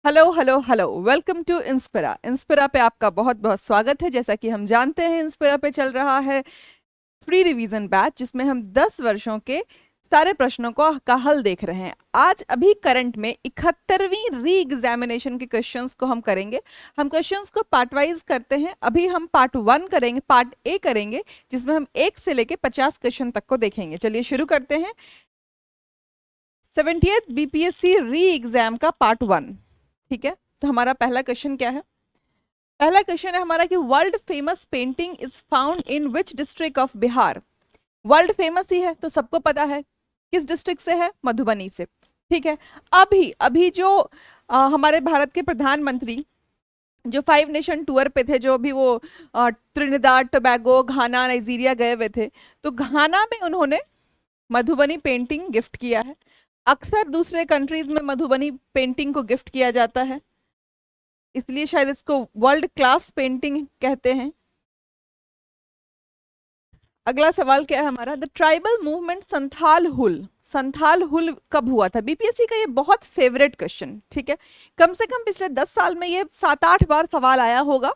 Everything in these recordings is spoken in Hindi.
Hello hello hello, welcome to Inspira. Inspira पे आपका बहुत बहुत स्वागत है। जैसा कि हम जानते हैं, इंस्पिरा पे चल रहा है फ्री रिवीजन बैच, जिसमें हम 10 वर्षों के सारे प्रश्नों का हल देख रहे हैं। आज अभी करंट में 71वीं री एग्जामिनेशन के क्वेश्चंस को हम करेंगे। हम क्वेश्चंस को पार्ट वाइज करते हैं। अभी हम पार्ट 1 करेंगे, पार्ट ए करेंगे, जिसमें हम 1 से लेके 50 क्वेश्चन तक को देखेंगे। चलिए शुरू करते हैं। 70th बीपीएससी री एग्जाम का पार्ट 1। ठीक है, तो हमारा पहला क्वेश्चन क्या है? पहला क्वेश्चन है हमारा कि world famous painting is found in which district of Bihar. World famous ही है तो सबको पता है किस डिस्ट्रिक्ट से है, मधुबनी से। ठीक है, अभी अभी जो हमारे भारत के प्रधानमंत्री जो 5 नेशन टूर पे थे, जो अभी वो त्रिनिदाद टोबैगो, घाना, नाइजीरिया गए हुए थे, तो घाना में उन्होंने मधुबनी पेंटिंग गिफ्ट किया है। अक्सर दूसरे कंट्रीज में मधुबनी पेंटिंग को गिफ्ट किया जाता है, इसलिए शायद इसको वर्ल्ड क्लास पेंटिंग कहते हैं। अगला सवाल क्या है हमारा? द ट्राइबल मूवमेंट संथाल हुल कब हुआ था? बीपीएससी का ये बहुत फेवरेट क्वेश्चन। ठीक है, कम से कम पिछले 10 साल में ये 7-8 बार सवाल आया होगा,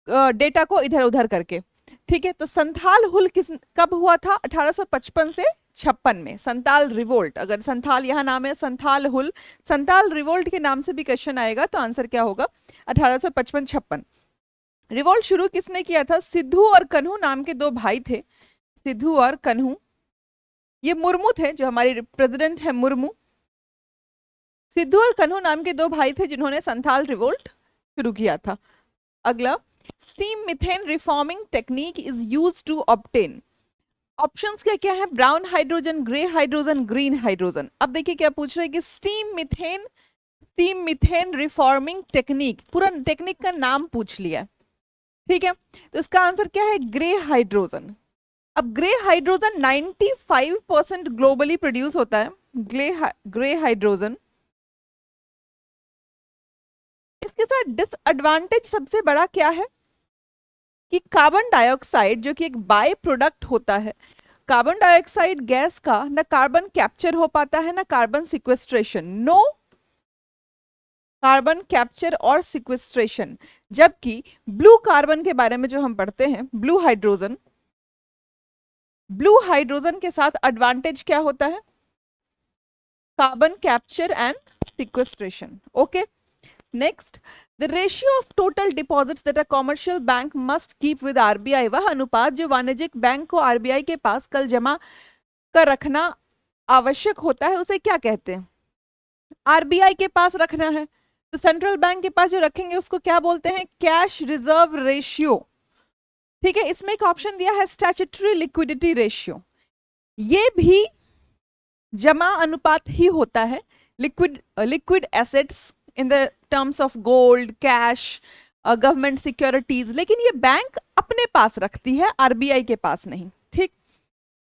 डेटा को इधर उधर करके। ठीक है, तो संथाल हुल कब हुआ था? 1855 से 56 में। संताल रिवोल्ट, अगर संथाल यहाँ नाम है, संथाल हुल, संताल रिवोल्ट के नाम से भी क्वेश्चन आएगा, तो आंसर क्या होगा? 1855-56। रिवोल्ट शुरू किसने किया था? सिद्धू और कन्हू नाम के 2 भाई थे। सिद्धू और कन्हू, ये मुर्मू थे, जो हमारे प्रेसिडेंट है मुर्मू। सिद्धू और कन्हू नाम के 2 भाई थे जिन्होंने संथाल रिवोल्ट शुरू किया था। अगला, steam methane reforming technique is use to obtain. Options क्या क्या है? Brown hydrogen, grey hydrogen, green hydrogen. अब देखिए क्या पूछ रहे हैं कि स्टीम मिथेन रिफॉर्मिंग टेक्निक, पूरा टेक्निक का नाम पूछ लिया। ठीक है, तो इसका आंसर क्या है? Grey hydrogen. अब ग्रे हाइड्रोजन 95% ग्लोबली प्रोड्यूस होता है, ग्रे हाइड्रोजन। इसके साथ डिसएडवांटेज सबसे बड़ा क्या है कि कार्बन डाइऑक्साइड, जो कि एक बाय प्रोडक्ट होता है, कार्बन डाइऑक्साइड गैस का ना कार्बन कैप्चर हो पाता है ना carbon sequestration. No carbon capture और सिक्वेस्ट्रेशन। जबकि ब्लू कार्बन के बारे में जो हम पढ़ते हैं, ब्लू हाइड्रोजन के साथ एडवांटेज क्या होता है? Carbon capture and sequestration. Okay, next, the ratio of total deposits that a commercial bank must keep with RBI. वह अनुपात जो वाणिज्यिक बैंक को आरबीआई के पास कल जमा कर रखना आवश्यक होता है, उसे क्या कहते हैं? आरबीआई के पास रखना है तो सेंट्रल बैंक के पास जो रखेंगे उसको क्या बोलते हैं? Cash reserve ratio. ठीक है, इसमें एक ऑप्शन दिया है स्टैट्यूटरी लिक्विडिटी रेशियो। ये भी जमा अनुपात ही होता है, liquid assets in the terms of gold, cash, government securities, लेकिन ये बैंक अपने पास रखती है, आरबीआई के पास नहीं। ठीक,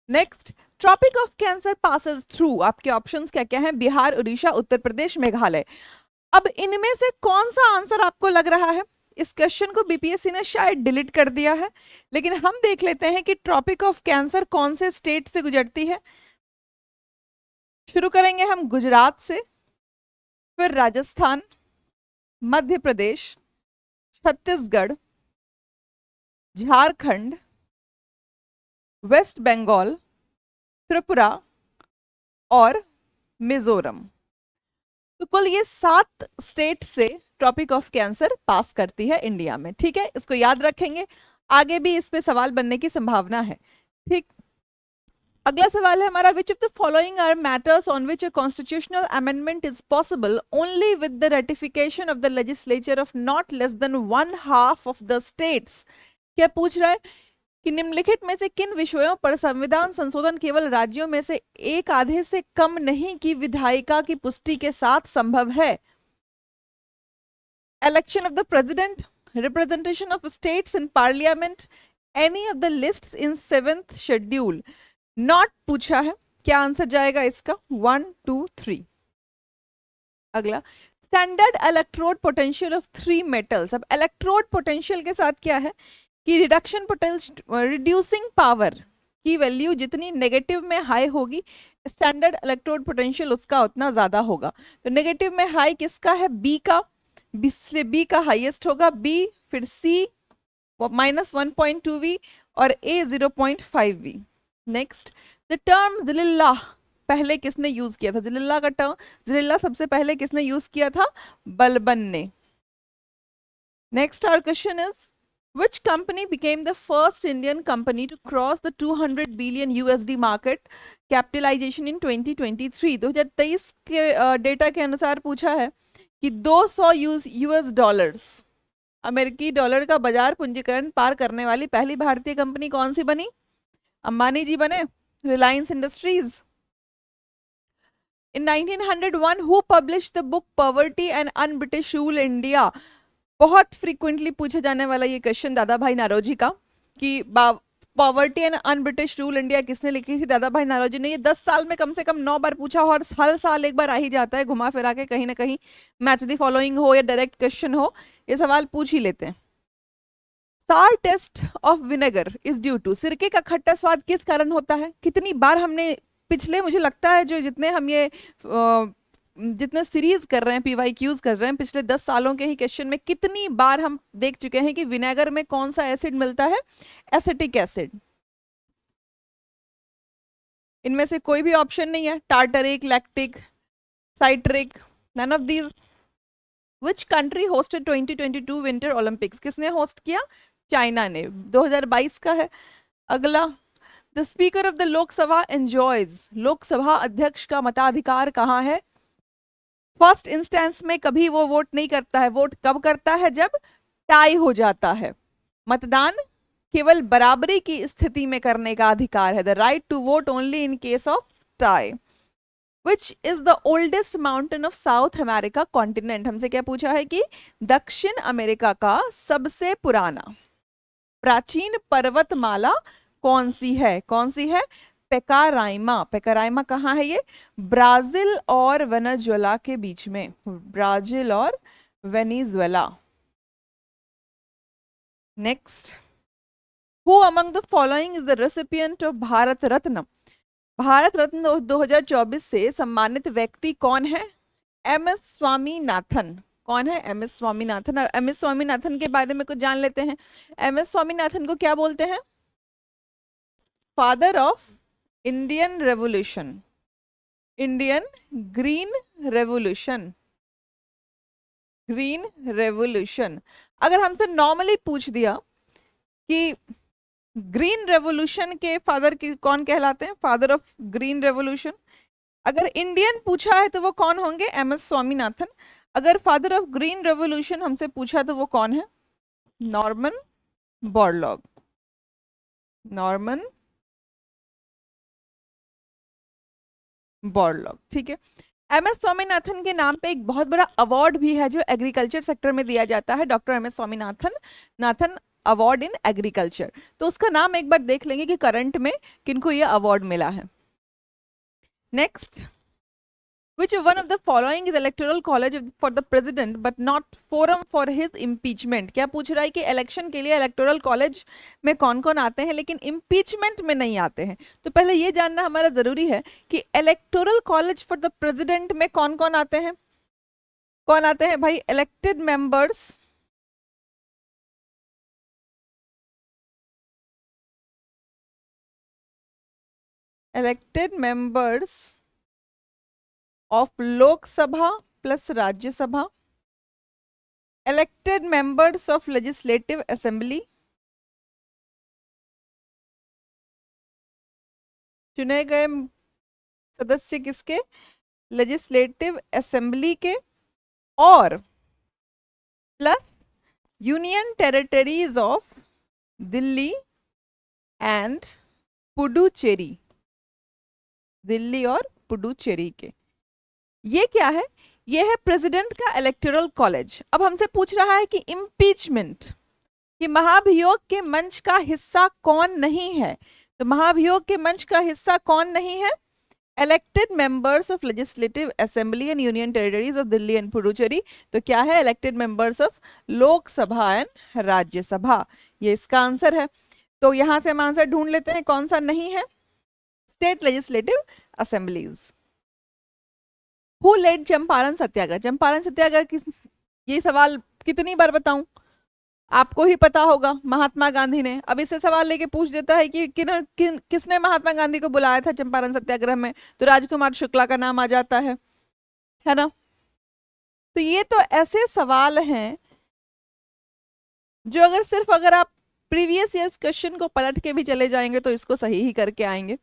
next, tropic of cancer passes through. आपके ऑप्शंस क्या क्या हैं? बिहार, उड़ीसा, उत्तर प्रदेश, मेघालय। अब इनमें से कौन सा आंसर आपको लग रहा है? इस क्वेश्चन को बीपीएससी ने शायद डिलीट कर दिया है, लेकिन हम देख लेते हैं कि ट्रॉपिक ऑफ कैंसर कौन से स्टेट से गुजरती है। शुरू करेंगे हम गुजरात से, फिर राजस्थान, मध्य प्रदेश, छत्तीसगढ़, झारखंड, वेस्ट बंगाल, त्रिपुरा और मिजोरम। तो कुल ये 7 स्टेट से ट्रॉपिक ऑफ कैंसर पास करती है इंडिया में। ठीक है, इसको याद रखेंगे, आगे भी इस पे सवाल बनने की संभावना है। ठीक, अगला सवाल है हमारा, which of the following are matters on which a constitutional amendment is possible only with the ratification of the legislature of not less than 1/2 of the states. क्या पूछ रहा है कि निम्नलिखित में से किन विषयों पर संविधान संशोधन केवल राज्यों में से 1/2 से कम नहीं की विधायिका की पुष्टि के साथ संभव है? Election of the president, representation of states in parliament, any of the lists in 7th schedule. Not पूछा है, क्या आंसर जाएगा इसका? 1, 2, 3। अगला, standard electrode potential of 3 metals. अब इलेक्ट्रोड पोटेंशियल के साथ क्या है कि रिडक्शन पोटेंशियल, रिड्यूसिंग पावर की वैल्यू जितनी नेगेटिव में हाई होगी, स्टैंडर्ड इलेक्ट्रोड पोटेंशियल उसका उतना ज्यादा होगा। तो नेगेटिव में हाई किसका है, बी का, बी का हाईएस्ट होगा, बी, फिर सी -1.2V और A 0.5V। Next, the term जिलिल्ला पहले किसने यूज किया था, जिलिल्ला का टर्म, जिलिल्ला सबसे पहले किसने यूज किया था, बलबन ने। Next our question is which company became the first Indian company to cross the 200 billion USD market capitalization in 2023? 2023 के डेटा के अनुसार पूछा है कि 200 यूएस डॉलर्स अमेरिकी डॉलर का बाजार पूंजीकरण पार करने वाली पहली भारतीय कंपनी कौन सी बनी, अंबानी जी बने, Reliance industries. In 1901 who published the book Poverty and Un-British Rule India? बहुत फ्रीक्वेंटली पूछा जाने वाला ये क्वेश्चन दादा भाई नारोजी का, कि poverty and un British rule India किसने लिखी थी, दादा भाई नारोजी ने। ये 10 साल में कम से कम 9 बार पूछा और हर साल एक बार आ ही जाता है, घुमा फिरा के कहीं ना कहीं, मैच द फॉलोइंग हो या डायरेक्ट क्वेश्चन हो, ये सवाल पूछ ही लेते हैं। Sour taste of vinegar is due to, सिरके का खट्टा स्वाद किस कारण होता है। कितनी बार हमने पिछले, मुझे लगता है जो जितने हम ये जितने सीरीज कर रहे हैं, PYQs कर रहे हैं, पिछले 10 सालों के ही क्वेश्चन में कितनी बार हम देख चुके हैं कि विनेगर में कौन सा एसिड मिलता है, एसिटिक एसिड। इनमें से कोई भी ऑप्शन नहीं है, tartaric, lactic, citric, none of these. Which country hosted 2022 winter Olympics, किसने होस्ट किया, चाइना ने, 2022 का है। अगला, the speaker of the Lok Sabha enjoys, Lok Sabha अध्यक्ष का मताधिकार कहाँ है। फर्स्ट इंस्टेंस में कभी वो वोट नहीं करता है, वोट कब करता है, जब टाई हो जाता है। मतदान केवल बराबरी की स्थिति में करने का अधिकार है, the right to vote only in case of tie. Which is the oldest mountain of South America continent, हमसे क्या पूछा है कि दक्षिण अमेरिका का सबसे पुराना प्राचीन पर्वतमाला कौन सी है, कौन सी है, पेकाराइमा। पेकाराइमा कहाँ है, ये ब्राजील और वेनेजुएला के बीच में, ब्राजील और Venezuela. Next, who among the following is the recipient of Bharat Ratna, Bharat Ratna 2024 से सम्मानित व्यक्ति कौन है, MS स्वामीनाथन। कौन है, MS स्वामीनाथन। और MS स्वामीनाथन के बारे में कुछ जान लेते हैं। MS स्वामीनाथन को क्या बोलते हैं, father of Indian revolution, Indian green revolution, green revolution. अगर हमसे नॉर्मली पूछ दिया कि ग्रीन रेवोल्यूशन के फादर की कौन कहलाते हैं, फादर ऑफ ग्रीन रेवोल्यूशन, अगर इंडियन पूछा है तो वो कौन होंगे, MS स्वामीनाथन। अगर फादर ऑफ ग्रीन रेवोल्यूशन हमसे पूछा तो वो कौन है, नॉर्मन बोरलॉग, नॉर्मन बोरलॉग। ठीक है। MS स्वामीनाथन के नाम पे एक बहुत बड़ा अवार्ड भी है जो एग्रीकल्चर सेक्टर में दिया जाता है, doctor MS Swaminathan award in agriculture. तो उसका नाम एक बार देख लेंगे कि करंट में किनको ये अवार्ड मिला है। Next, which one of the following is electoral college for the president but not forum for his impeachment? क्या पूछ रहा है कि इलेक्शन के लिए इलेक्टोरल कॉलेज में कौन कौन आते हैं लेकिन इम्पीचमेंट में नहीं आते हैं। तो पहले ये जानना हमारा जरूरी है कि electoral college for the president में कौन कौन आते हैं, कौन आते हैं भाई, elected members, elected members of Lok Sabha plus Rajya Sabha, elected members of legislative assembly, चुने गए सदस्य किसके, लेजिस्लेटिव असेंबली के, और plus union territories of Delhi and Puducherry, Delhi और पुडुचेरी के। ये क्या है, ये है प्रेसिडेंट का इलेक्टोरल कॉलेज। अब हमसे पूछ रहा है कि इम्पीचमेंट, कि महाभियोग के मंच का हिस्सा कौन नहीं है। तो महाभियोग के मंच का हिस्सा कौन नहीं है, elected members of legislative assembly and union territories of Delhi and Puducherry. तो क्या है, elected members of Lok Sabha and Rajya Sabha, ये इसका आंसर है। तो यहां से हम आंसर ढूंढ लेते हैं कौन सा नहीं है, state legislative assemblies. Who led Champaran Satyagraha? Champaran Satyagraha किस, ये सवाल कितनी बार बताऊं, आपको ही पता होगा, महात्मा गांधी ने। अब इससे सवाल लेके पूछ देता है कि किसने महात्मा गांधी को बुलाया था चंपारण सत्याग्रह में, तो राजकुमार शुक्ला का नाम आ जाता है ना। तो ये तो ऐसे सवाल हैं जो अगर सिर्फ अगर आप प्रीवियस ईयर्स क्वेश्चन को पलट के भी चले जाएंगे तो इसको सही ही करके आएंगे।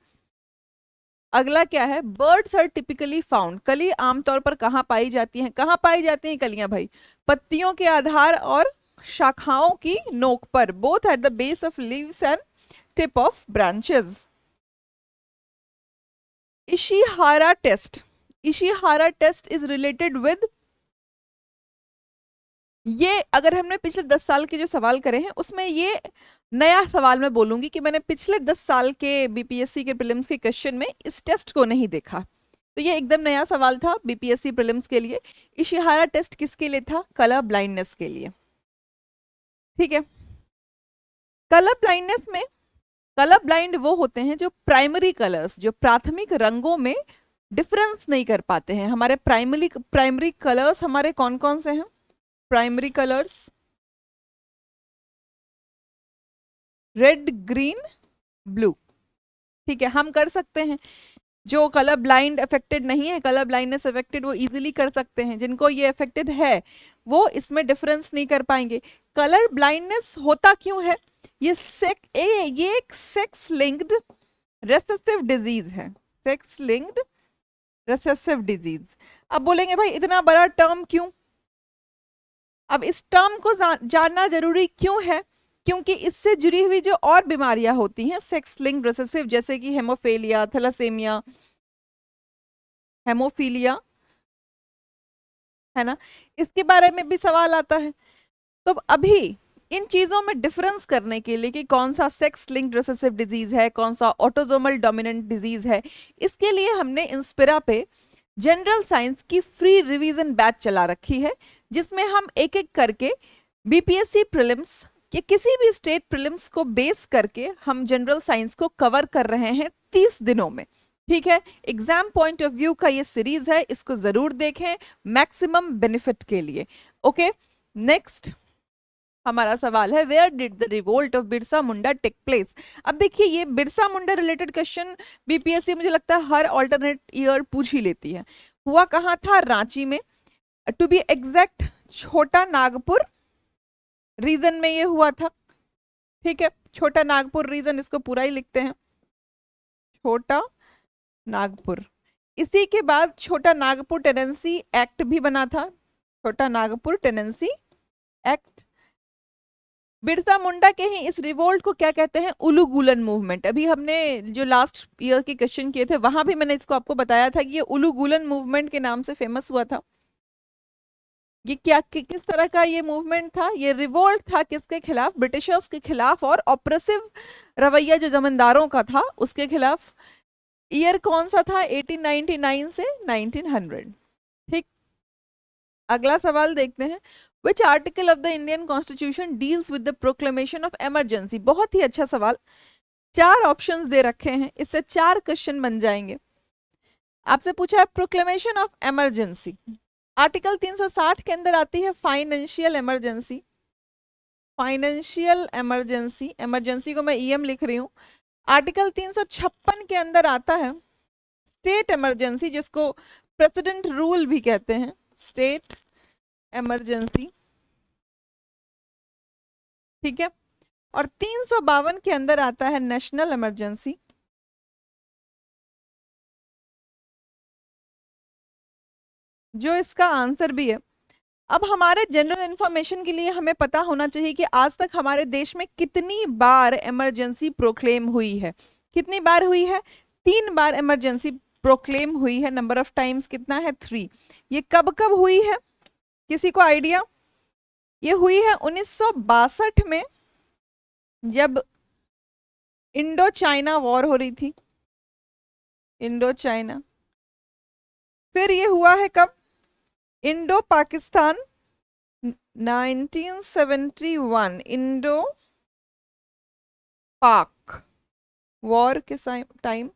अगला क्या है, बर्ड्स आर टिपिकली फाउंड, कली आमतौर पर कहाँ पाई जाती हैं? कहाँ पाई जाती हैं कलियां भाई? पत्तियों के आधार और शाखाओं की नोक पर, both at the base of leaves and tip of branches. Ishihara test, Ishihara test is related with, ये अगर हमने पिछले 10 साल के जो सवाल करे हैं उसमें ये नया सवाल मैं बोलूंगी कि मैंने पिछले 10 साल के बीपीएससी के प्रीलिम्स के क्वेश्चन में इस टेस्ट को नहीं देखा, तो ये एकदम नया सवाल था बीपीएससी प्रीलिम्स के लिए। इशिहारा टेस्ट किसके लिए था? कलर ब्लाइंडनेस के लिए, ठीक है। कलर ब्लाइंडनेस में, कलर ब्लाइंड वो होते हैं जो प्राइमरी कलर्स, जो प्राथमिक रंगों में डिफरेंस नहीं कर पाते हैं। हमारे प्राइमरी कलर्स हमारे कौन कौन से हैं? Primary colours red, green, blue, ठीक है। हम कर सकते हैं, जो कलर ब्लाइंड अफेक्टेड नहीं है, कलर ब्लाइंडनेस अफेक्टेड, वो इजीली कर सकते हैं। जिनको ये अफेक्टेड है वो इसमें डिफरेंस नहीं कर पाएंगे। कलर ब्लाइंडनेस होता क्यों है? ये एक सेक्स लिंक्ड रेसेसिव डिजीज है, सेक्स लिंक्ड रेसेसिव डिजीज। अब बोलेंगे भाई इतना बड़ा टर्म क्यों? अब इस टर्म को जानना जरूरी क्यों है? क्योंकि इससे जुड़ी हुई जो और बीमारियां होती हैं सेक्स लिंक्ड रेसेसिव, जैसे कि हेमोफेलिया, थैलासेमिया, हेमोफीलिया, है ना, इसके बारे में भी सवाल आता है। तो अभी इन चीजों में डिफरेंस करने के लिए कि कौन सा सेक्स लिंक्ड रिसेसिव डिजीज है, कौन सा ऑटोजोमल डोमिनेंट डिजीज है, इसके लिए हमने इंस्पिरा पे जनरल साइंस की फ्री रिवीजन बैच चला रखी है, जिसमें हम एक एक करके बीपीएससी प्रीलिम्स के किसी भी स्टेट प्रीलिम्स को बेस करके हम जनरल साइंस को कवर कर रहे हैं 30 दिनों में, ठीक है। एग्जाम पॉइंट ऑफ व्यू का ये सीरीज है, इसको जरूर देखें मैक्सिमम बेनिफिट के लिए। ओके, नेक्स्ट हमारा सवाल है, where did the revolt of Birsa Munda take place? अब देखिए ये Birsa Munda related question BPSC मुझे लगता है हर ऑल्टरनेट ईयर पूछ ही लेती है। हुआ कहाँ था? रांची में, टू बी एग्जैक्ट छोटा नागपुर रीजन में ये हुआ था, ठीक है। छोटा नागपुर रीजन, इसको पूरा ही लिखते हैं, छोटा नागपुर। इसी के बाद छोटा नागपुर टेनेंसी एक्ट भी बना था, छोटा नागपुर टेनेंसी एक्ट। बिरसा मुंडा के ही इस रिवोल्ट को क्या कहते हैं? उलूगुलन मूवमेंट। अभी हमने जो लास्ट ईयर के क्वेश्चन किए थे वहां भी मैंने इसको आपको बताया था कि ये उलूगुलन मूवमेंट के नाम से फेमस हुआ था। ये क्या किस तरह का ये मूवमेंट था? ये रिवोल्ट था किसके खिलाफ? ब्रिटिशर्स के खिलाफ, और ऑपरेसिव रवैया जो जमींदारों का था उसके खिलाफ। ईयर कौन सा था? 1899 से 1900, ठीक। अगला सवाल देखते हैं, which article of the Indian constitution deals with the proclamation of emergency? बहुत ही अच्छा सवाल, 4 ऑप्शंस दे रखे हैं, इससे 4 क्वेश्चन बन जाएंगे। आपसे पूछा है प्रोक्लेमेशन ऑफ इमरजेंसी, आर्टिकल 360 के अंदर आती है financial emergency. Financial emergency, emergency को मैं ईएम लिख रही हूं। आर्टिकल 356 के अंदर आता है स्टेट इमरजेंसी, जिसको प्रेसिडेंट रूल भी कहते हैं, स्टेट इमरजेंसी, ठीक है। और 352 के अंदर आता है नेशनल इमरजेंसी। जो इसका आंसर भी है। अब हमारे जनरल इंफॉर्मेशन के लिए हमें पता होना चाहिए कि आज तक हमारे देश में कितनी बार इमरजेंसी प्रोक्लेम हुई है। कितनी बार हुई है? 3 बार इमरजेंसी प्रोक्लेम हुई है। नंबर ऑफ टाइम्स कितना है? 3। ये कब कब हुई है, किसी को आइडिया? ये हुई है 1962 में, जब इंडो चाइना वॉर हो रही थी, इंडो चाइना। फिर ये हुआ है कब? इंडो पाकिस्तान 1971, इंडो पाक वॉर के टाइम,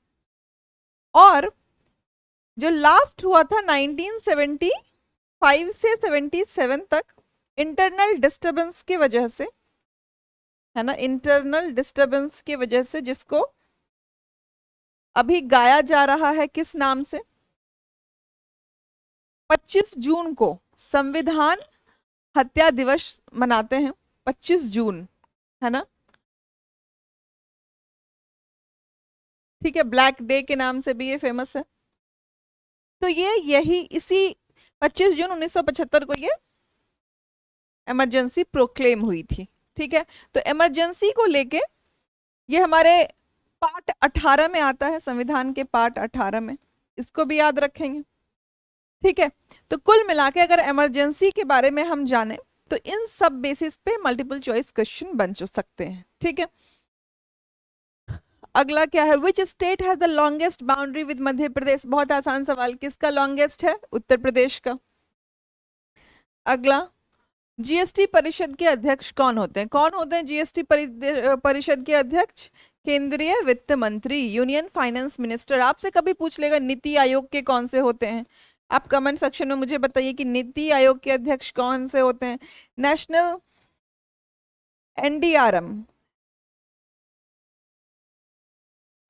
और जो लास्ट हुआ था 1975 से 77 तक इंटरनल डिस्टरबेंस की वजह से, है ना, इंटरनल डिस्टरबेंस की वजह से, जिसको अभी गाया जा रहा है किस नाम से? 25 जून को संविधान हत्या दिवस मनाते हैं, 25 जून, है ना, ठीक है, ब्लैक डे के नाम से भी ये फेमस है। तो ये यही इसी 25 जून 1975 को ये इमरजेंसी प्रोक्लेम हुई थी, ठीक है। तो इमरजेंसी को लेके ये हमारे पार्ट 18 में आता है, संविधान के पार्ट 18 में, इसको भी याद रखेंगे, ठीक है। तो कुल मिला के अगर इमरजेंसी के बारे में हम जाने तो इन सब बेसिस पे मल्टीपल चॉइस क्वेश्चन बन सकते हैं, ठीक है। अगला क्या है? Which state has the longest boundary with Madhya Pradesh? बहुत आसान सवाल, किसका लॉन्गेस्ट है? उत्तर प्रदेश का। अगला, जीएसटी परिषद के अध्यक्ष कौन होते हैं? कौन होते हैं जीएसटी परिषद के अध्यक्ष? केंद्रीय वित्त मंत्री, यूनियन फाइनेंस मिनिस्टर। आपसे कभी पूछ लेगा नीति आयोग के कौन से होते हैं, आप कमेंट सेक्शन में मुझे बताइए कि नीति आयोग के अध्यक्ष कौन से होते हैं। National NDRM,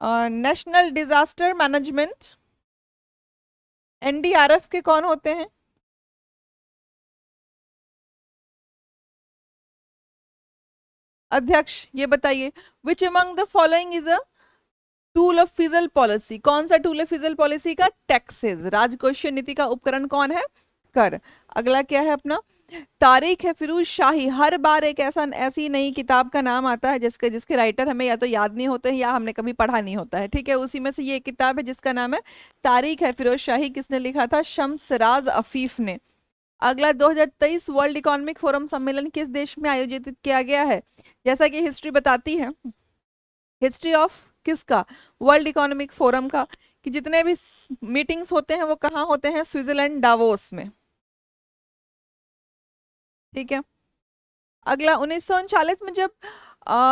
national disaster management, NDRF के कौन होते हैं? अध्यक्ष, ये बताइए। Which among the following is a tool of fiscal policy? कौन सा टूल ऑफ फिजिकल पॉलिसी का? टैक्सेस। राजकोषीय नीति का उपकरण कौन है? कर। अगला क्या है अपना? तारीख है फिरोज शाही। हर बार एक ऐसी नई किताब का नाम आता है जिसके राइटर हमें या तो याद नहीं होते हैं या हमने कभी पढ़ा नहीं होता है, ठीक है। उसी में से ये किताब है जिसका नाम है तारीख है फिरोज शाही। किसने लिखा था? शम्स राज अफीफ ने। अगला, 2023 वर्ल्ड इकोनॉमिक फोरम सम्मेलन किस देश में आयोजित किया गया है? जैसा कि हिस्ट्री बताती है, हिस्ट्री ऑफ किसका? वर्ल्ड इकोनॉमिक फोरम का, कि जितने भी मीटिंग्स होते हैं वो कहाँ होते हैं? स्विट्जरलैंड डावोस में, ठीक है। अगला, 1939 में जब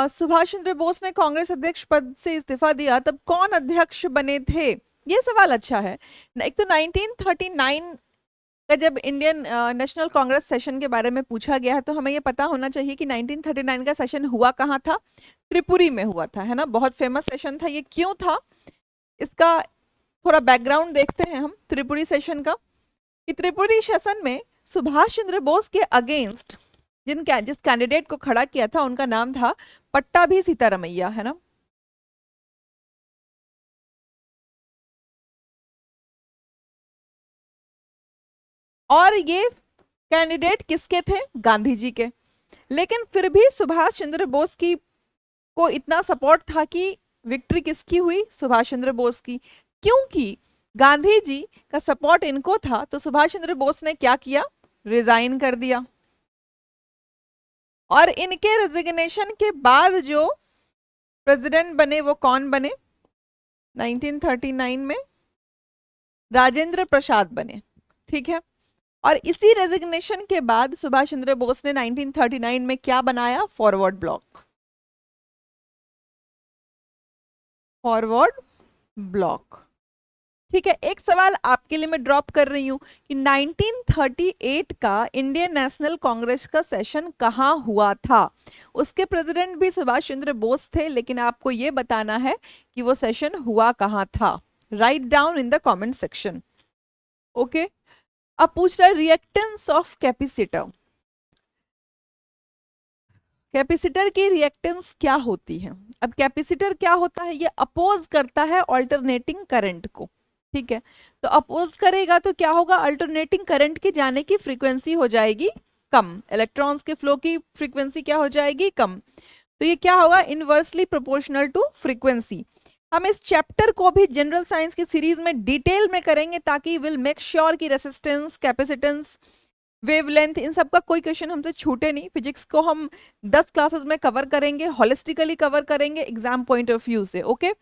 सुभाष चंद्र बोस ने कांग्रेस अध्यक्ष पद से इस्तीफा दिया तब कौन अध्यक्ष बने थे? ये सवाल अच्छा है। एक तो 1939 का जब इंडियन नेशनल कांग्रेस सेशन के बारे में पूछा गया है तो हमें ये पता होना चाहिए कि 1939 का सेशन हुआ कहाँ था? त्रिपुरी में हुआ था, है ना। बहुत फेमस सेशन था। ये क्यों था, इसका थोड़ा बैकग्राउंड देखते हैं हम त्रिपुरी सेशन का। कि त्रिपुरी सेशन में सुभाष चंद्र बोस के अगेंस्ट जिस कैंडिडेट को खड़ा किया था उनका नाम था पट्टाभी सीतारमैया, है ना। और ये कैंडिडेट किसके थे? गांधी जी के। लेकिन फिर भी सुभाष चंद्र बोस की को इतना सपोर्ट था कि विक्ट्री किसकी हुई? सुभाष चंद्र बोस की। क्योंकि गांधी जी का सपोर्ट इनको था तो सुभाष चंद्र बोस ने क्या किया? रिजाइन कर दिया। और इनके रेजिग्नेशन के बाद जो प्रेसिडेंट बने वो कौन बने? 1939 में राजेंद्र प्रसाद बने, ठीक है। और इसी रेजिग्नेशन के बाद सुभाष चंद्र बोस ने 1939 में क्या बनाया? Forward block. फॉरवर्ड ब्लॉक, ठीक है। एक सवाल आपके लिए मैं ड्रॉप कर रही हूं कि 1938 का इंडियन नेशनल कांग्रेस का सेशन कहां हुआ था? उसके प्रेसिडेंट भी सुभाष चंद्र बोस थे, लेकिन आपको यह बताना है कि वो सेशन हुआ कहां था। Write down in the comment section, okay. अब पूछ रहा है रिएक्टेंस ऑफ कैपेसिटर। कैपेसिटर की रिएक्टेंस क्या होती है? अब कैपेसिटर क्या होता है? ये अपोज करता है ऑल्टरनेटिंग करंट को, ठीक है। तो अपोज करेगा तो क्या होगा? अल्टरनेटिंग करंट के जाने की फ्रीक्वेंसी हो जाएगी कम, इलेक्ट्रॉन्स के फ्लो की फ्रीक्वेंसी क्या हो जाएगी? कम। तो ये क्या होगा? Inversely proportional to frequency. हम इस चैप्टर को भी जनरल साइंस की सीरीज में डिटेल में करेंगे ताकि विल मेक श्योर कि रेसिस्टेंस, कैपेसिटेंस, वेवलेंथ, इन सब का कोई क्वेश्चन हमसे छूटे नहीं। फिजिक्स को हम 10 क्लासेस में कवर करेंगे, होलिस्टिकली कवर करेंगे एग्जाम पॉइंट ऑफ व्यू से, ओके।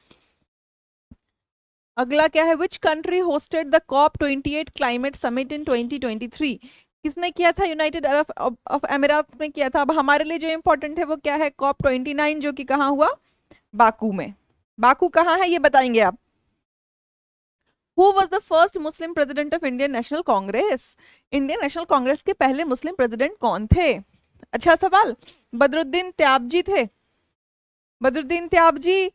अगला क्या है? विच country hosted the COP28 climate summit in 2023? किसने किया था? यूनाइटेड अरब अमीरात में किया था। अब हमारे लिए जो इंपॉर्टेंट है वो क्या है? COP29 जो कि कहाँ हुआ? बाकू में। बाकू कहाँ है ये बताएंगे आप। Who was the first Muslim president of Indian national Congress? Indian national Congress के पहले मुस्लिम प्रेसिडेंट कौन थे? अच्छा सवाल। बदरुद्दीन त्याबजी थे। बदरुद्दीन त्याबजी।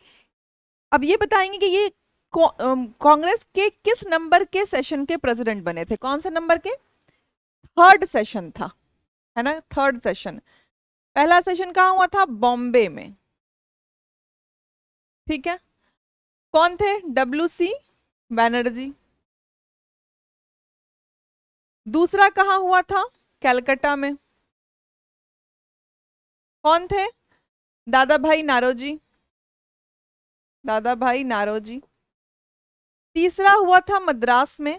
अब ये बताएंगे कि ये कांग्रेस के किस नंबर के सेशन के प्रेसिडेंट बने थे, कौन से नंबर के? थर्ड सेशन था, है ना, थर्ड सेशन। पहला सेशन कहाँ हुआ था? बॉम्बे में। ठीक है। कौन थे? W C Banerjee. दूसरा कहाँ हुआ था? कलकत्ता में। कौन थे? दादा भाई नारोजी। दादा भाई नारोजी। तीसरा हुआ था मद्रास में।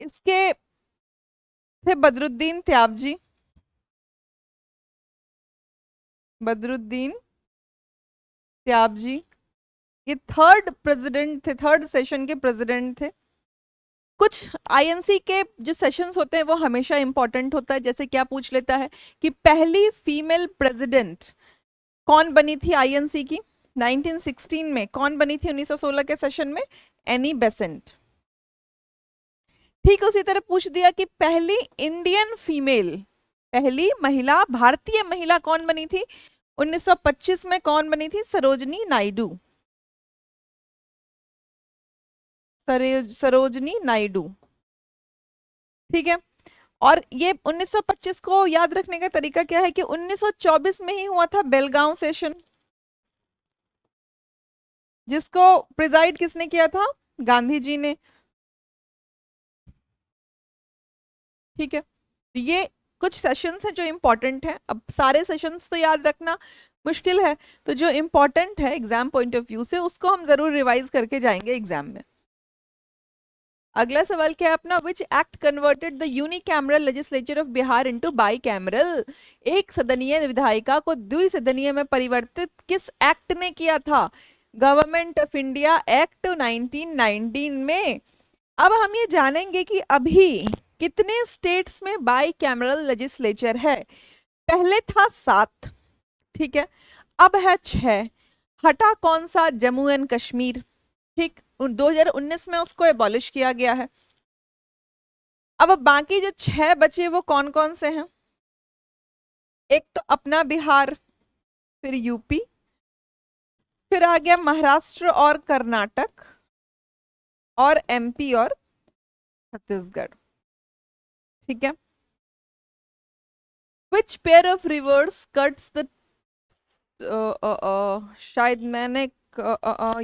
इसके थे बदरुद्दीन त्याबजी। बदरुद्दीन त्याबजी ये थर्ड प्रेसिडेंट थे, थर्ड सेशन के प्रेसिडेंट थे। कुछ आईएनसी के जो सेशंस होते हैं वो हमेशा इंपॉर्टेंट होता है, जैसे क्या पूछ लेता है कि पहली फीमेल प्रेसिडेंट कौन बनी थी आईएनसी की 1916 में, कौन बनी थी 1916 के सेशन में? Annie Besant. ठीक उसी तरह पूछ दिया कि पहली इंडियन फीमेल, पहली महिला, भारतीय महिला कौन बनी थी 1925 में? कौन बनी थी? सरोजनी नायडू। सरोजनी नायडू। ठीक है। और ये 1925 को याद रखने का तरीका क्या है कि 1924 में ही हुआ था बेलगांव सेशन, जिसको प्रिजाइड किसने किया था? गांधी जी ने। ठीक है। तो ये कुछ सेशंस हैं जो इंपॉर्टेंट हैं। अब सारे सेशंस तो याद रखना मुश्किल है, तो जो इंपॉर्टेंट है एग्जाम पॉइंट ऑफ व्यू से उसको हम जरूर रिवाइज करके जाएंगे एग्जाम में। अगला सवाल क्या है अपना? Which act converted the unicameral legislature of Bihar into by cameral? एक सदनीय विधायिका को द्विसदनीय में परिवर्तित किस एक्ट ने किया था? गवर्नमेंट ऑफ इंडिया एक्ट 1919 में। अब हम ये जानेंगे कि अभी कितने स्टेट्स में बाई कैमरल लेजिस्लेचर है। पहले था 7, ठीक है, अब है 6। हटा कौन सा? जम्मू एंड कश्मीर। ठीक, 2019 में उसको एबॉलिश किया गया है। अब बाकी जो 6 बचे वो कौन कौन से हैं? एक तो अपना बिहार, फिर यूपी, फिर आ गया महाराष्ट्र और कर्नाटक, और एमपी और छत्तीसगढ़। ठीक है। विच pair of rivers cuts the, शायद मैंने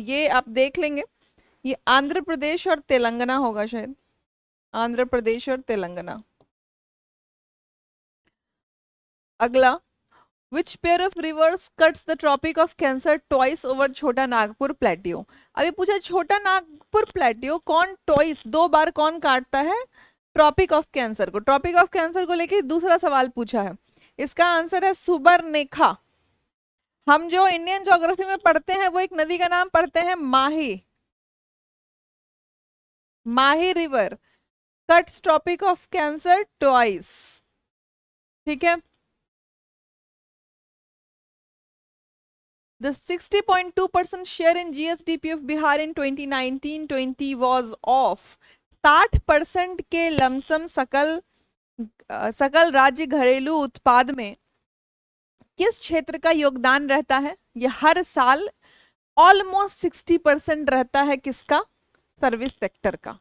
ये आप देख लेंगे, ये आंध्र प्रदेश और तेलंगाना होगा शायद, आंध्र प्रदेश और तेलंगाना। अगला, which pair of rivers cuts the tropic of cancer twice over Chota Nagpur प्लेटियो? अभी पूछा छोटा नागपुर प्लेटियो कौन ट्वाइस, 2 बार कौन काटता है ट्रॉपिक ऑफ कैंसर को? ट्रॉपिक ऑफ कैंसर को लेके दूसरा सवाल पूछा है, इसका आंसर है सुबर्णरेखा। हम जो इंडियन ज्योग्राफी में पढ़ते हैं वो एक नदी का नाम पढ़ते हैं Mahi. Mahi river cuts tropic of cancer twice. ठीक है। The 60.2% share in GSDP of Bihar in 2019-20 was of 60% के लमसम सकल राज्य घरेलू उत्पाद में किस क्षेत्र का योगदान रहता है? ये हर साल ऑलमोस्ट 60% रहता है किसका? सर्विस सेक्टर का।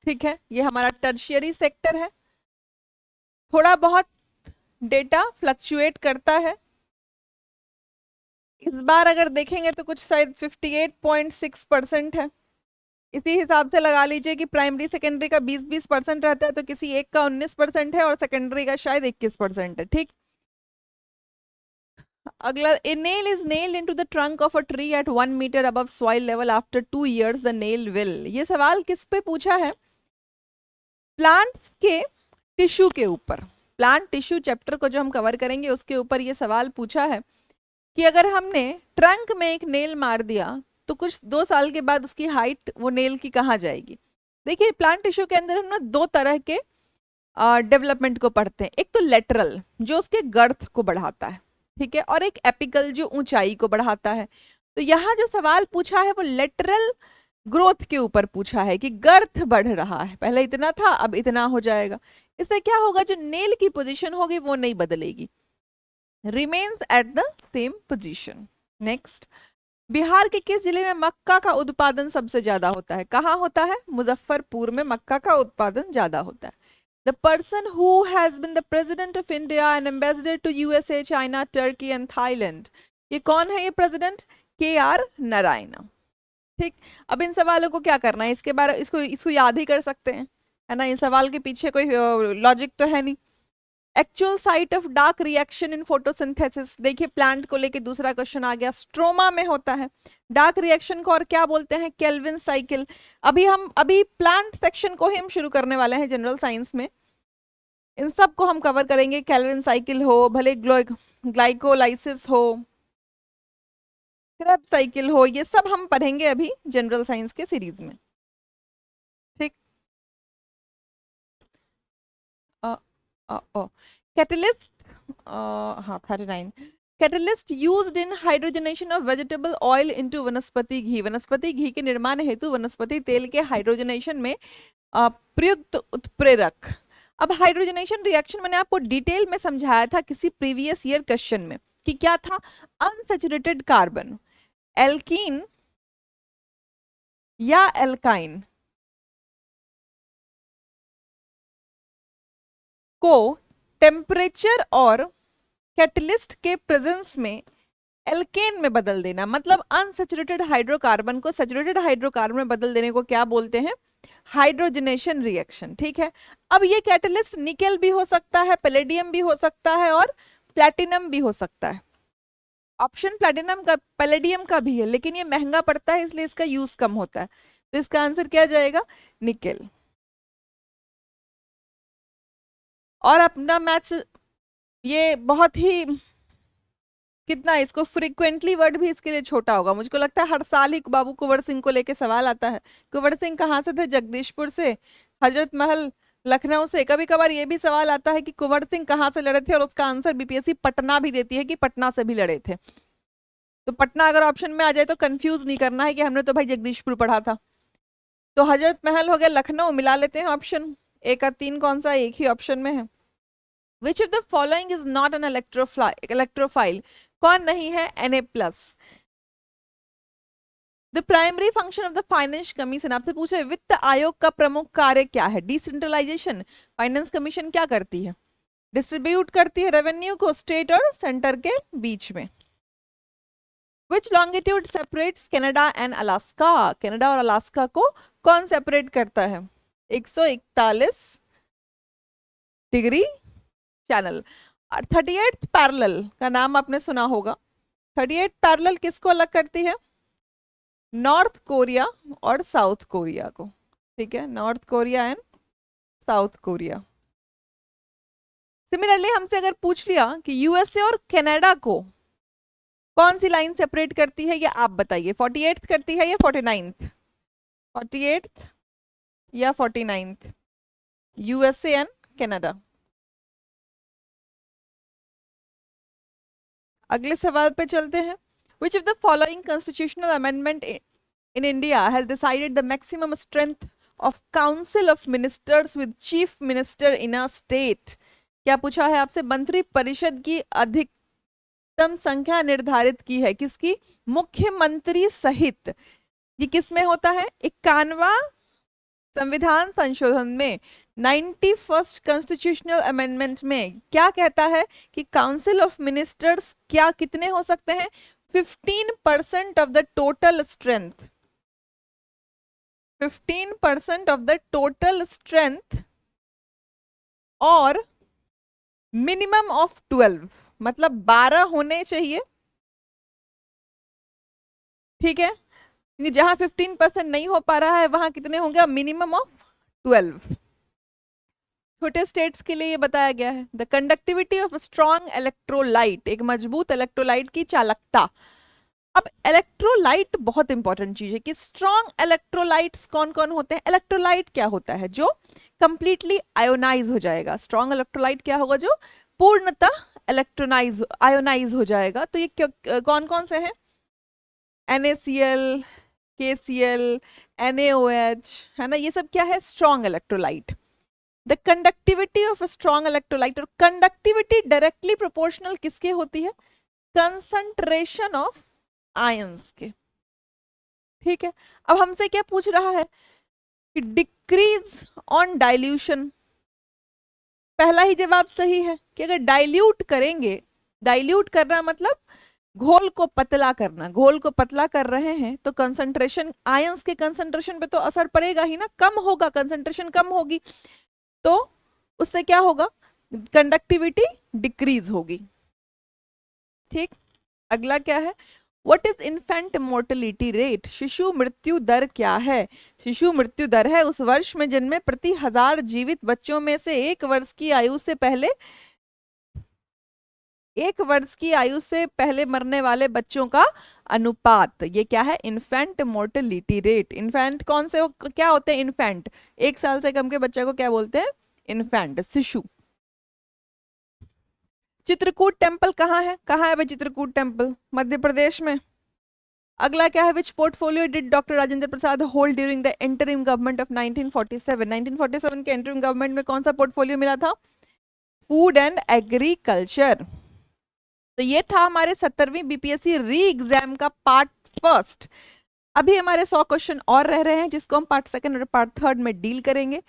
ठीक है, ये हमारा टर्शियरी सेक्टर है। थोड़ा बहुत डेटा फ्लक्चुएट करता है, इस बार अगर देखेंगे तो कुछ शायद 58.6% है। इसी हिसाब से लगा लीजिए कि प्राइमरी सेकेंडरी का 20-20% रहता है, तो किसी एक का 19% है और सेकेंडरी का शायद 21% है। ठीक। अगला, a nail is nailed into the trunk of a tree at 1 meter above soil level after 2 years the nail will। ये सवाल किस पे पूछा है? प्लांट्स के टिश्यू के ऊपर, प्लांट टिश्यू चैप्टर को जो हम कवर करेंगे उसके ऊपर ये सवाल पूछा है कि अगर हमने ट्रंक में एक नेल मार दिया तो कुछ 2 साल के बाद उसकी हाइट वो नेल की कहाँ जाएगी? देखिए प्लांट टिश्यू के अंदर हम ना 2 तरह के डेवलपमेंट को पढ़ते हैं। एक तो लेटरल जो उसके गर्थ को बढ़ाता है, ठीक है, और एक एपिकल जो ऊंचाई को बढ़ाता है। तो यहाँ जो सवाल पूछा है वो लेटरल ग्रोथ के ऊपर पूछा है कि गर्थ बढ़ रहा है, पहले इतना था अब इतना हो जाएगा। इससे क्या होगा, जो नेल की पोजीशन होगी वो नहीं बदलेगी, remains at the same position. Next, Bihar के किस जिले में मक्का का उत्पादन सबसे ज्यादा होता है? कहाँ होता है? मुजफ्फरपुर में मक्का का उत्पादन ज्यादा होता है। The person who has been the president of India and ambassador to USA, China, Turkey and Thailand, ये कौन है? ये प्रेसिडेंट KR नारायण। ठीक, अब इन सवालों को क्या करना है, इसके बारे इसको याद ही कर सकते हैं, है ना। इन सवाल के पीछे कोई लॉजिक तो है नहीं। Actual site of dark reaction in photosynthesis, देखिए प्लांट को लेके दूसरा क्वेश्चन आ गया, स्ट्रोमा में होता है डार्क रिएक्शन को, और क्या बोलते हैं? Calvin cycle. अभी प्लांट सेक्शन को ही हम शुरू करने वाले हैं जनरल साइंस में, इन सब को हम कवर करेंगे। केल्विन साइकिल हो, भले ग्लाइकोलाइसिस हो, क्रेब्स साइकिल हो, ये सब हम पढ़ेंगे अभी जनरल साइंस के सीरीज में। ठीक, कैटलिस्ट, हाँ 39, catalyst used in hydrogenation of vegetable oil into वनस्पति घी, वनस्पति घी के निर्माण हेतु वनस्पति तेल के हाइड्रोजनेशन में प्रयुक्त उत्प्रेरक। अब हाइड्रोजनेशन रिएक्शन मैंने आपको डिटेल में समझाया था किसी प्रीवियस ईयर क्वेश्चन में कि क्या था, अनसैचुरेटेड कार्बन, एल्कीन या एल्काइन को टेम्परेचर और कैटलिस्ट के प्रेजेंस में एल्केन में बदल देना, मतलब अनसैचुरेटेड हाइड्रोकार्बन को सैचुरेटेड हाइड्रोकार्बन में बदल देने को क्या बोलते हैं? Hydrogenation reaction. ठीक है, अब ये कैटलिस्ट निकेल भी हो सकता है, पैलेडियम भी हो सकता है और प्लैटिनम भी हो सकता है। ऑप्शन प्लैटिनम का, पैलेडियम का भी है, लेकिन ये महंगा पड़ता है इसलिए इसका यूज कम होता है। तो इसका आंसर क्या जाएगा? निकेल। और अपना मैच ये बहुत ही, कितना इसको फ्रीक्वेंटली वर्ड भी इसके लिए छोटा होगा, मुझको लगता है हर साल ही बाबू कुंवर सिंह को लेके सवाल आता है। कुंवर सिंह कहाँ से थे? जगदीशपुर से, हजरत महल लखनऊ से। कभी कभार ये भी सवाल आता है कि कुंवर सिंह कहाँ से लड़े थे, और उसका आंसर बीपीएससी पटना भी देती है कि पटना से भी लड़े थे। तो पटना अगर ऑप्शन में आ जाए तो कंफ्यूज नहीं करना है कि हमने तो भाई जगदीशपुर पढ़ा था। तो हजरत महल हो गया, लखनऊ, मिला लेते हैं ऑप्शन 1 और 3 कौन सा एक ही ऑप्शन में है। Which of the following is not an electrophile? कौन नहीं है? Na+। The primary function of the finance commission, आपसे पूछ रहे वित्त आयोग का प्रमुख कार्य क्या है? डिसेंट्रलाइजेशन। फाइनेंस कमीशन क्या करती है? डिस्ट्रीब्यूट करती है रेवेन्यू को स्टेट और सेंटर के बीच में। Which longitude separates Canada and Alaska? Canada और अलास्का को कौन सेपरेट करता है? 141 डिग्री चैनल। 38th पैरेलल का नाम आपने सुना होगा। 38th पैरेलल किसको अलग करती है? नॉर्थ कोरिया और साउथ कोरिया को। ठीक है, north Korea and south Korea. Similarly हमसे अगर पूछ लिया कि यूएसए और कनाडा को कौन सी लाइन सेपरेट करती है, ये आप बताइए। 48th करती है या 49th? 48th या 49th? USA and Canada. अगले सवाल पे चलते हैं। Which of the following constitutional amendment in India has decided the maximum strength of Council of Ministers with Chief Minister in a state? क्या पूछा है आपसे? मंत्री परिषद की अधिकतम संख्या निर्धारित की है किसकी? मुख्यमंत्री सहित। ये किस में होता है? 51वां संविधान संशोधन में, 91st कॉन्स्टिट्यूशनल अमेंडमेंट में क्या कहता है कि काउंसिल ऑफ मिनिस्टर्स क्या कितने हो सकते हैं? 15% of the total strength. 15% of the total strength और मिनिमम ऑफ 12, मतलब 12 होने चाहिए। ठीक है, जहां 15% नहीं हो पा रहा है वहां कितने होंगे? Minimum of 12। छोटे स्टेट्स के लिए ये बताया गया है। The conductivity of strong electrolyte, एक मजबूत इलेक्ट्रोलाइट की चालकता। अब इलेक्ट्रोलाइट बहुत इंपॉर्टेंट चीज है कि स्ट्रॉन्ग इलेक्ट्रोलाइट्स कौन कौन होते हैं? इलेक्ट्रोलाइट क्या होता है? जो कंप्लीटली आयोनाइज हो जाएगा। स्ट्रॉन्ग इलेक्ट्रोलाइट क्या होगा? जो पूर्णतः इलेक्ट्रोनाइज आयोनाइज हो जाएगा। तो ये कौन कौन से हैं? NaCl, KCl, NaOH, है ना, ये सब क्या है? Strong electrolyte. The conductivity of a strong electrolyte, और कंडक्टिविटी डायरेक्टली प्रोपोर्शनल किसके होती है? कंसंट्रेशन ऑफ आयंस के। ठीक है, अब हमसे क्या पूछ रहा है कि डिक्रीज ऑन डाइल्यूशन। पहला ही जवाब सही है कि अगर डाइल्यूट करेंगे, डाइल्यूट करना मतलब घोल को पतला करना, घोल को पतला कर रहे हैं तो कंसंट्रेशन, आयंस के कंसंट्रेशन पे तो असर पड़ेगा ही ना, कम होगा, कंसंट्रेशन कम होगी, तो उससे क्या होगा? कंडक्टिविटी डिक्रीज होगी। ठीक, अगला क्या है? What is infant mortality rate? शिशु मृत्यु दर क्या है? शिशु मृत्यु दर है उस वर्ष में जन्मे प्रति 1000 जीवित बच्चों में से 1 वर्ष की आयु से पहले, 1 वर्ष की आयु से पहले मरने वाले बच्चों का अनुपात। ये क्या है? Infant mortality rate. इन्फेंट कौन से क्या होते हैं? इन्फेंट 1 साल से कम के बच्चे को क्या बोलते हैं? इन्फेंट, शिशु। चित्रकूट टेम्पल कहाँ है? कहाँ है भाई चित्रकूट टेम्पल? मध्य प्रदेश में। अगला क्या है? Which portfolio did doctor Rajendra Prasad hold during the interim government of 1947? 1947 के इंटरिम गवर्नमेंट में कौन सा पोर्टफोलियो मिला था? Food and agriculture. तो ये था हमारे 17वीं बीपीएससी री एग्जाम का पार्ट फर्स्ट। अभी हमारे 100 क्वेश्चन और रह रहे हैं जिसको हम पार्ट सेकंड और पार्ट थर्ड में डील करेंगे।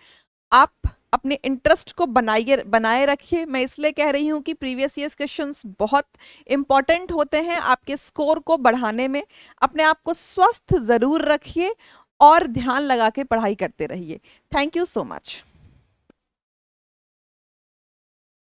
आप अपने इंटरेस्ट को बनाए रखिए। मैं इसलिए कह रही हूँ कि प्रीवियस ईयर्स क्वेश्चंस बहुत इंपॉर्टेंट होते हैं आपके स्कोर को बढ़ाने में। अपने आप को स्वस्थ जरूर रखिए और ध्यान लगा के पढ़ाई करते रहिए। Thank you so much.